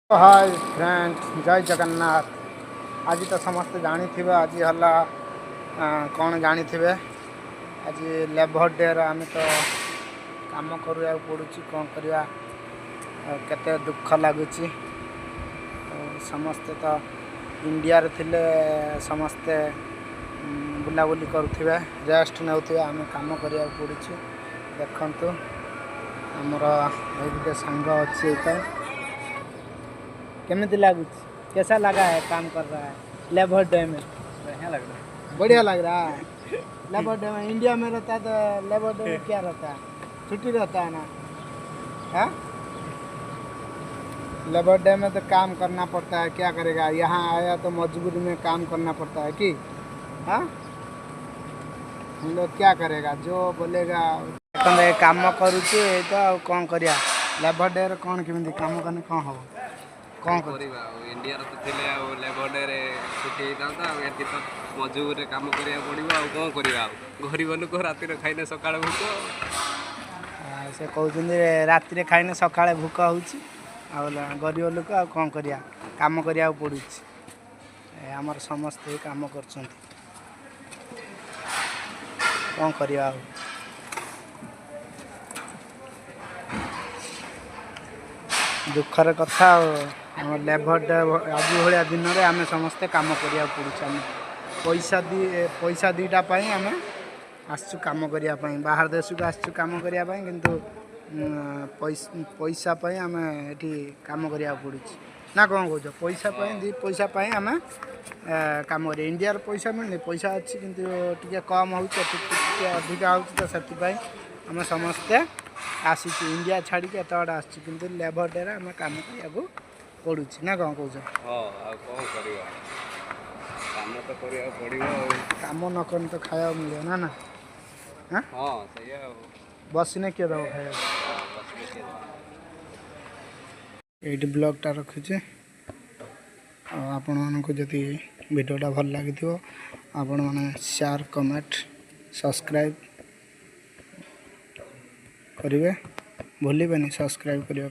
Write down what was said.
Hi friends, जय जगन्नाथ। आज तो समस्त जानी थे आज हला कौन जानी थे आज लेबर डे आम तो काम करा पड़ुची कौन करवा केते दुख लगुच। समस्ते तो इंडिया रे थिले समस्ते बुलाबुली करुवे रेस्ट नौथे आम काम करा पड़ुची। देखंतु आमर गोटे सांग अच्छी केमिति लागुच, कैसा लगा है काम कर रहा है लेबर डे में? बढ़िया लग रहा है। लेबर डे में इंडिया में रहता है तो लेबर डे में क्या रहता है, छुट्टी रहता है ना। है लेबर डे में तो काम करना पड़ता है, क्या करेगा। यहाँ आया तो मजबूरी में काम करना पड़ता है कि हाँ हम लोग क्या करेगा, जो बोलेगा काम करुचे तो कौन करिया। लेबर डे कौन केमिति काम करने कौन हो कौन करवा इंडिया तो थे लेबर डे रे छुट्टी होता है तो मजूर काम करा पड़ा कौन करवा गरीब लोक राति खाइने सका भूक से कहते राति खाइने सका भूक हो गरीब लोक आ कौन करिया काम करा पड़ू। आमर समस्ते काम कर कौन करवा। दुखर कथा लेबर डे आज भाया दिन में आम समस्ते कम करा पड़ू। पैसा दीटा आम आसचु कम करने बाहर देश को आसचु कम करने किंतु पैसा आम ये कम करा पड़ू ना कौन कह पैसा दी पैसा आम कम कर। इंडिया पैसा मिलनी पैसा अच्छी किंतु टी कम हो अधिका हो तो से आम समस्ते आसी इंडिया छाड़ी एत बड़ा आसचु किंतु लेबर डे आम कम करने पड़ू ना कौन कह। काम न कर तो खाया मिले ना ना। हाँ बसने किए दब खाया ये ब्लॉगटा रखुचे। आपण मानक जदि वीडियोटा भल लगी आपण मैंने शेयर कमेंट सब्सक्राइब करेंगे भूलें सब्सक्राइब करने।